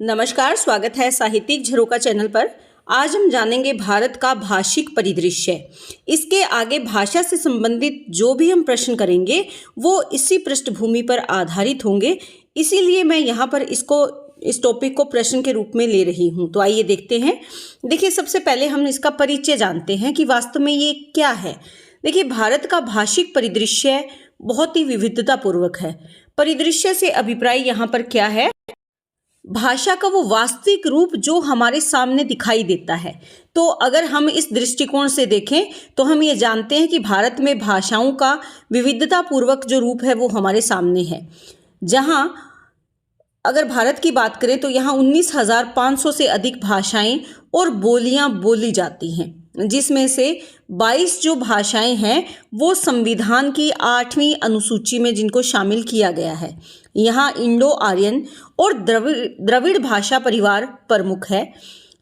नमस्कार, स्वागत है साहित्यिक झरोका चैनल पर। आज हम जानेंगे भारत का भाषिक परिदृश्य। इसके आगे भाषा से संबंधित जो भी हम प्रश्न करेंगे वो इसी पृष्ठभूमि पर आधारित होंगे, इसीलिए मैं यहाँ पर इस टॉपिक को प्रश्न के रूप में ले रही हूँ। तो आइए देखते हैं। देखिए, सबसे पहले हम इसका परिचय जानते हैं कि वास्तव में ये क्या है। देखिए, भारत का भाषिक परिदृश्य बहुत ही विविधतापूर्वक है। परिदृश्य से अभिप्राय यहाँ पर क्या है? भाषा का वो वास्तविक रूप जो हमारे सामने दिखाई देता है। तो अगर हम इस दृष्टिकोण से देखें तो हम ये जानते हैं कि भारत में भाषाओं का विविधतापूर्वक जो रूप है वो हमारे सामने है। जहाँ अगर भारत की बात करें तो यहाँ 19,500 से अधिक भाषाएं और बोलियां बोली जाती हैं, जिसमें से 22 जो भाषाएं हैं वो संविधान की 8वीं अनुसूची में जिनको शामिल किया गया है। यहाँ इंडो आर्यन और द्रविड़ भाषा परिवार प्रमुख है।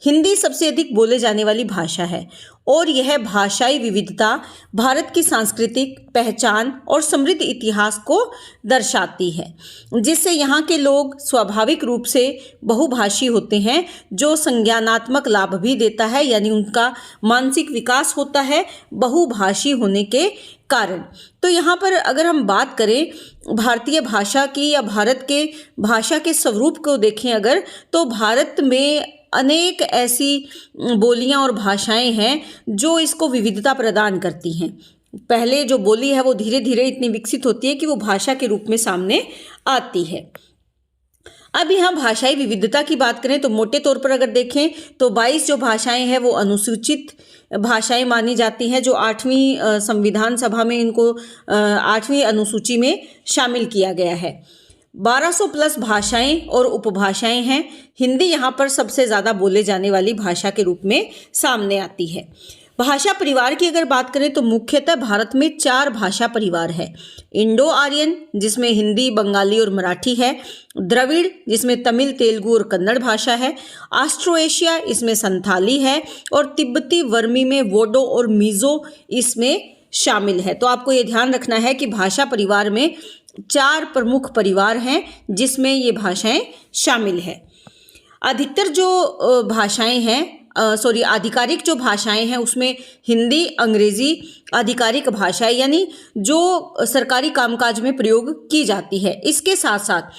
हिंदी सबसे अधिक बोले जाने वाली भाषा है और यह भाषाई विविधता भारत की सांस्कृतिक पहचान और समृद्ध इतिहास को दर्शाती है, जिससे यहाँ के लोग स्वाभाविक रूप से बहुभाषी होते हैं, जो संज्ञानात्मक लाभ भी देता है, यानी उनका मानसिक विकास होता है बहुभाषी होने के कारण। तो यहाँ पर अगर हम बात करें भारतीय भाषा की या भारत के भाषा के स्वरूप को देखें अगर, तो भारत में अनेक ऐसी बोलियां और भाषाएं हैं जो इसको विविधता प्रदान करती हैं। पहले जो बोली है वो धीरे धीरे इतनी विकसित होती है कि वो भाषा के रूप में सामने आती है। अब यहाँ भाषाई विविधता की बात करें तो मोटे तौर पर अगर देखें तो 22 जो भाषाएं हैं वो अनुसूचित भाषाएं मानी जाती हैं, जो 8वीं संविधान सभा में इनको 8वीं अनुसूची में शामिल किया गया है। 1200 प्लस भाषाएं और उपभाषाएं हैं। हिंदी यहाँ पर सबसे ज़्यादा बोले जाने वाली भाषा के रूप में सामने आती है। भाषा परिवार की अगर बात करें तो मुख्यतः भारत में 4 भाषा परिवार है। इंडो आर्यन, जिसमें हिंदी, बंगाली और मराठी है। द्रविड़, जिसमें तमिल, तेलुगु और कन्नड़ भाषा है। ऑस्ट्रो एशिया, इसमें संथाली है। और तिब्बती वर्मी में वोडो और मिज़ो इसमें शामिल है। तो आपको ये ध्यान रखना है कि भाषा परिवार में 4 प्रमुख परिवार हैं जिसमें ये भाषाएं शामिल है। अधिकतर जो भाषाएं हैं आधिकारिक जो भाषाएं हैं उसमें हिंदी, अंग्रेजी आधिकारिक भाषा यानी जो सरकारी कामकाज में प्रयोग की जाती है। इसके साथ साथ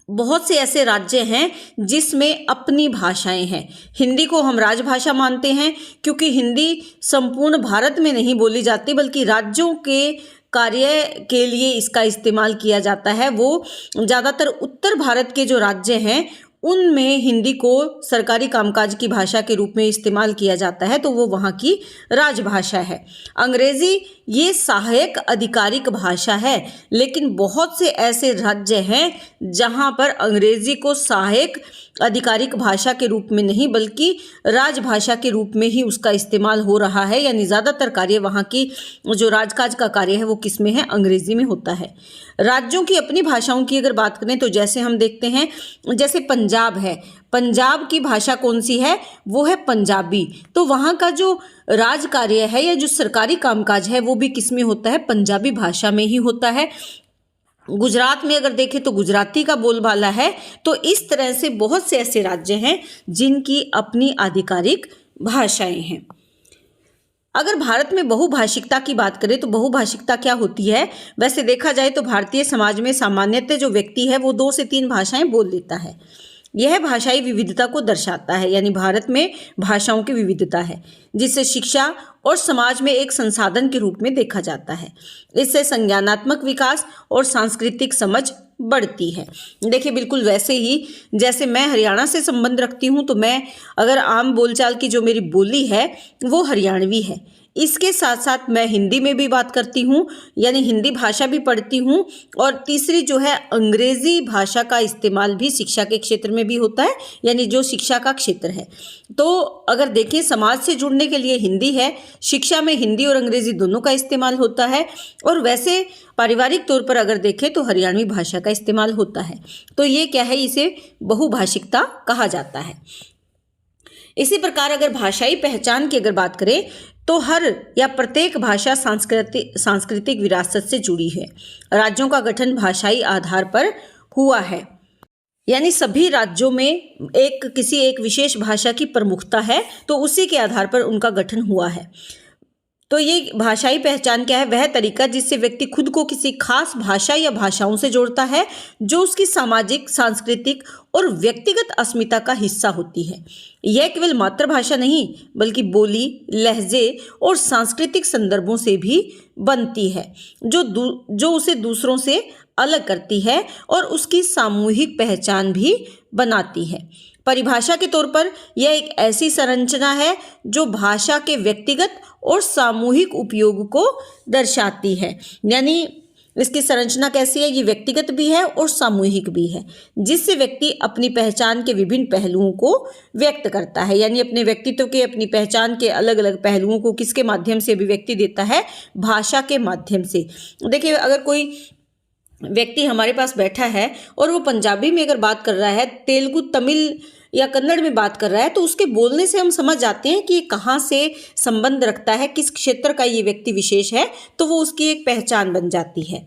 बहुत से ऐसे राज्य हैं जिसमें अपनी भाषाएं हैं। हिंदी को हम राजभाषा मानते हैं क्योंकि हिंदी संपूर्ण भारत में नहीं बोली जाती, बल्कि राज्यों के कार्य के लिए इसका इस्तेमाल किया जाता है। वो ज़्यादातर उत्तर भारत के जो राज्य हैं उनमें हिंदी को सरकारी कामकाज की भाषा के रूप में इस्तेमाल किया जाता है, तो वो वहाँ की राजभाषा है। अंग्रेज़ी ये सहायक आधिकारिक भाषा है, लेकिन बहुत से ऐसे राज्य हैं जहाँ पर अंग्रेज़ी को सहायक आधिकारिक भाषा के रूप में नहीं बल्कि राजभाषा के रूप में ही उसका इस्तेमाल हो रहा है, यानी ज़्यादातर कार्य वहाँ की जो राजकाज का कार्य है वो किस में है? अंग्रेज़ी में होता है। राज्यों की अपनी भाषाओं की अगर बात करें तो जैसे हम देखते हैं, जैसे पंजाब है, पंजाब की भाषा कौन सी है? वो है पंजाबी। तो वहाँ का जो राज कार्य है या जो सरकारी कामकाज है वो भी किस में होता है? पंजाबी भाषा में ही होता है। गुजरात में अगर देखें तो गुजराती का बोलबाला है। तो इस तरह से बहुत से ऐसे राज्य हैं जिनकी अपनी आधिकारिक भाषाएं हैं। अगर भारत में बहुभाषिकता की बात करें तो बहुभाषिकता क्या होती है? वैसे देखा जाए तो भारतीय समाज में सामान्यतः जो व्यक्ति है वो 2 से 3 भाषाएं बोल लेता है। यह भाषाई विविधता को दर्शाता है, यानी भारत में भाषाओं की विविधता है जिसे शिक्षा और समाज में एक संसाधन के रूप में देखा जाता है। इससे संज्ञानात्मक विकास और सांस्कृतिक समझ बढ़ती है। देखिए, बिल्कुल वैसे ही जैसे मैं हरियाणा से संबंध रखती हूँ, तो मैं अगर आम बोलचाल की जो मेरी बोली है वो हरियाणवी है। इसके साथ साथ मैं हिंदी में भी बात करती हूँ, यानी हिंदी भाषा भी पढ़ती हूँ। और तीसरी जो है अंग्रेज़ी भाषा का इस्तेमाल भी शिक्षा के क्षेत्र में भी होता है, यानी जो शिक्षा का क्षेत्र है। तो अगर देखें, समाज से जुड़ने के लिए हिंदी है, शिक्षा में हिंदी और अंग्रेज़ी दोनों का इस्तेमाल होता है। और वैसे पारिवारिक तौर पर अगर देखें तो हरियाणवी भाषा का इस्तेमाल होता है। तो ये क्या है? इसे बहुभाषिकता कहा जाता है। इसी प्रकार अगर भाषाई पहचान की अगर बात करें तो हर या प्रत्येक भाषा सांस्कृतिक विरासत से जुड़ी है। राज्यों का गठन भाषाई आधार पर हुआ है। यानी सभी राज्यों में किसी एक विशेष भाषा की प्रमुखता है, तो उसी के आधार पर उनका गठन हुआ है। तो ये भाषाई पहचान क्या है? वह तरीका जिससे व्यक्ति खुद को किसी खास भाषा या भाषाओं से जोड़ता है, जो उसकी सामाजिक, सांस्कृतिक और व्यक्तिगत अस्मिता का हिस्सा होती है। यह केवल मातृभाषा नहीं, बल्कि बोली, लहजे और सांस्कृतिक संदर्भों से भी बनती है, जो उसे दूसरों से अलग करती है और उसकी सामूहिक पहचान भी बनाती है। परिभाषा के तौर पर यह एक ऐसी संरचना है जो भाषा के व्यक्तिगत और सामूहिक उपयोग को दर्शाती है। यानी इसकी संरचना कैसी है? ये व्यक्तिगत भी है और सामूहिक भी है, जिससे व्यक्ति अपनी पहचान के विभिन्न पहलुओं को व्यक्त करता है। यानी अपने व्यक्तित्व के, अपनी पहचान के अलग अलग पहलुओं को किसके माध्यम से अभिव्यक्ति देता है? भाषा के माध्यम से। देखिए, अगर कोई व्यक्ति हमारे पास बैठा है और वो पंजाबी में अगर बात कर रहा है, तेलुगु, तमिल या कन्नड़ में बात कर रहा है, तो उसके बोलने से हम समझ जाते हैं कि ये कहाँ से संबंध रखता है, किस क्षेत्र का ये व्यक्ति विशेष है, तो वो उसकी एक पहचान बन जाती है।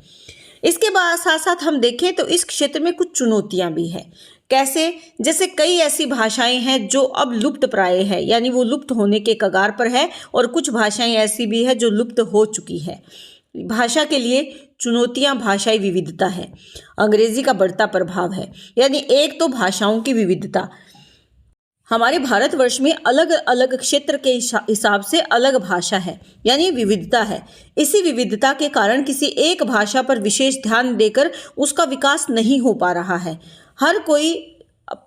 इसके बाद साथ साथ हम देखें तो इस क्षेत्र में कुछ चुनौतियां भी हैं। कैसे? जैसे कई ऐसी भाषाएं हैं जो अब लुप्त प्राय है, यानी वो लुप्त होने के कगार पर है, और कुछ भाषाएं ऐसी भी है जो लुप्त हो चुकी है। भाषा के लिए चुनौतियां भाषाई विविधता है, अंग्रेजी का बढ़ता प्रभाव है। यानी एक तो भाषाओं की विविधता, हमारे भारतवर्ष में अलग अलग क्षेत्र के हिसाब से अलग भाषा है, यानी विविधता है। इसी विविधता के कारण किसी एक भाषा पर विशेष ध्यान देकर उसका विकास नहीं हो पा रहा है। हर कोई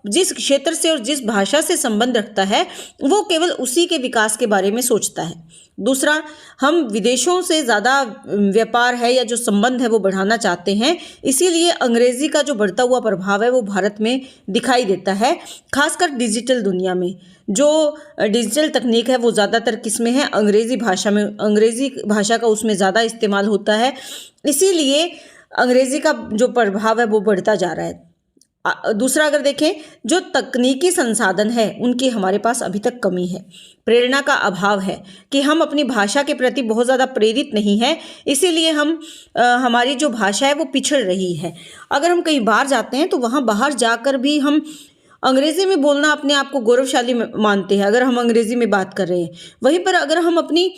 जिस क्षेत्र से और जिस भाषा से संबंध रखता है, वो केवल उसी के विकास के बारे में सोचता है। दूसरा, हम विदेशों से ज़्यादा व्यापार है या जो संबंध है वो बढ़ाना चाहते हैं, इसीलिए अंग्रेज़ी का जो बढ़ता हुआ प्रभाव है वो भारत में दिखाई देता है। खासकर डिजिटल दुनिया में जो डिजिटल तकनीक है वो ज़्यादातर किस में है? अंग्रेज़ी भाषा में। अंग्रेज़ी भाषा का उसमें ज़्यादा इस्तेमाल होता है, इसीलिए अंग्रेज़ी का जो प्रभाव है वो बढ़ता जा रहा है। दूसरा, अगर देखें, जो तकनीकी संसाधन है उनकी हमारे पास अभी तक कमी है, प्रेरणा का अभाव है कि हम अपनी भाषा के प्रति बहुत ज़्यादा प्रेरित नहीं है, इसीलिए हमारी जो भाषा है वो पिछड़ रही है। अगर हम कहीं बाहर जाते हैं तो वहाँ बाहर जाकर भी हम अंग्रेज़ी में बोलना अपने आप को गौरवशाली मानते हैं, अगर हम अंग्रेज़ी में बात कर रहे हैं। वहीं पर अगर हम अपनी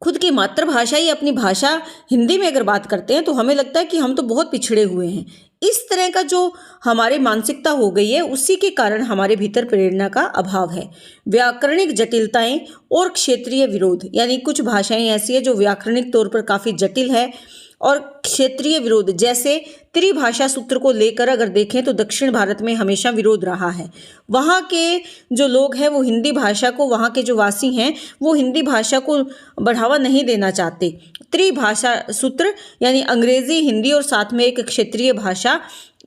खुद की मातृभाषा या अपनी भाषा हिंदी में अगर बात करते हैं तो हमें लगता है कि हम तो बहुत पिछड़े हुए हैं। इस तरह का जो हमारी मानसिकता हो गई है, उसी के कारण हमारे भीतर प्रेरणा का अभाव है। व्याकरणिक जटिलताएं और क्षेत्रीय विरोध, यानी कुछ भाषाएं ऐसी है जो व्याकरणिक तौर पर काफ़ी जटिल है, और क्षेत्रीय विरोध, जैसे त्रिभाषा सूत्र को लेकर अगर देखें तो दक्षिण भारत में हमेशा विरोध रहा है। वहाँ के जो लोग हैं वो हिंदी भाषा को, वहाँ के जो वासी हैं वो हिंदी भाषा को बढ़ावा नहीं देना चाहते। त्रिभाषा सूत्र यानी अंग्रेजी, हिंदी और साथ में एक क्षेत्रीय भाषा,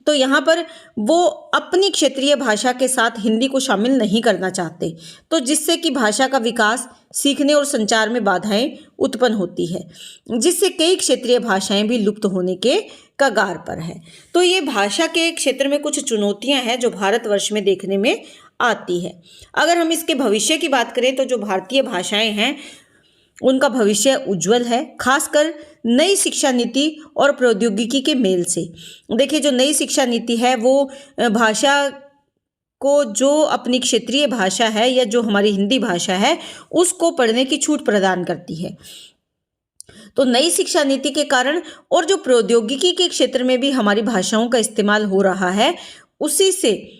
तो यहाँ पर वो अपनी क्षेत्रीय भाषा के साथ हिंदी को शामिल नहीं करना चाहते, तो जिससे कि भाषा का विकास, सीखने और संचार में बाधाएं उत्पन्न होती है, जिससे कई क्षेत्रीय भाषाएं भी लुप्त होने के कगार पर है। तो ये भाषा के क्षेत्र में कुछ चुनौतियां हैं जो भारतवर्ष में देखने में आती है। अगर हम इसके भविष्य की बात करें तो जो भारतीय भाषाएं हैं उनका भविष्य उज्जवल है, खासकर नई शिक्षा नीति और प्रौद्योगिकी के मेल से। देखिए, जो नई शिक्षा नीति है वो भाषा को, जो अपनी क्षेत्रीय भाषा है या जो हमारी हिंदी भाषा है, उसको पढ़ने की छूट प्रदान करती है। तो नई शिक्षा नीति के कारण और जो प्रौद्योगिकी के क्षेत्र में भी हमारी भाषाओं का इस्तेमाल हो रहा है, उसी से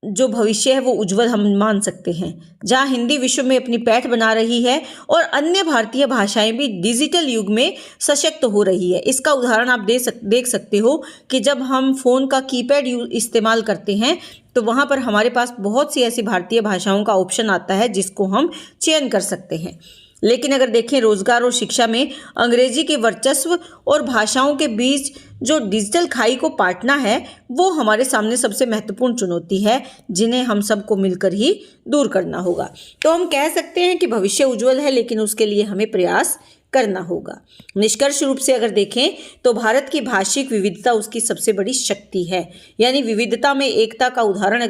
जो भविष्य है वो उज्जवल हम मान सकते हैं। जहाँ हिंदी विश्व में अपनी पैठ बना रही है और अन्य भारतीय भाषाएं भी डिजिटल युग में सशक्त हो रही है। इसका उदाहरण आप देख सकते हो कि जब हम फ़ोन का कीपैड इस्तेमाल करते हैं तो वहाँ पर हमारे पास बहुत सी ऐसी भारतीय भाषाओं का ऑप्शन आता है जिसको हम चयन कर सकते हैं। लेकिन अगर देखें, रोजगार और शिक्षा में अंग्रेजी के वर्चस्व और भाषाओं के बीच जो डिजिटल खाई को पाटना है, वो हमारे सामने सबसे महत्वपूर्ण चुनौती है, जिन्हें हम सबको मिलकर ही दूर करना होगा। तो हम कह सकते हैं कि भविष्य उज्जवल है, लेकिन उसके लिए हमें प्रयास करना होगा। निष्कर्ष रूप से अगर देखें तो भारत की भाषिक विविधता उसकी सबसे बड़ी शक्ति है, यानी विविधता में एकता का उदाहरण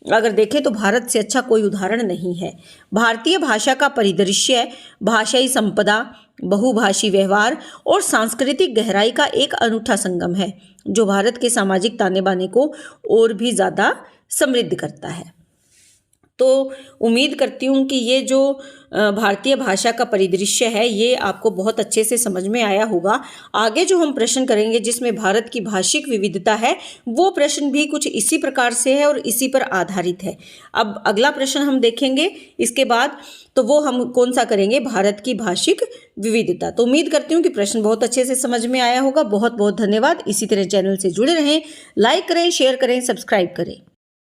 अगर देखें तो भारत से अच्छा कोई उदाहरण नहीं है। भारतीय भाषा का परिदृश्य, भाषाई संपदा, बहुभाषी व्यवहार और सांस्कृतिक गहराई का एक अनूठा संगम है, जो भारत के सामाजिक ताने बाने को और भी ज़्यादा समृद्ध करता है। तो उम्मीद करती हूँ कि ये जो भारतीय भाषा का परिदृश्य है ये आपको बहुत अच्छे से समझ में आया होगा। आगे जो हम प्रश्न करेंगे जिसमें भारत की भाषिक विविधता है, वो प्रश्न भी कुछ इसी प्रकार से है और इसी पर आधारित है। अब अगला प्रश्न हम देखेंगे इसके बाद, तो वो हम कौन सा करेंगे, भारत की भाषिक विविधता। तो उम्मीद करती हूँ कि प्रश्न बहुत अच्छे से समझ में आया होगा। बहुत बहुत धन्यवाद। इसी तरह चैनल से जुड़े रहें, लाइक करें, शेयर करें, सब्सक्राइब करें।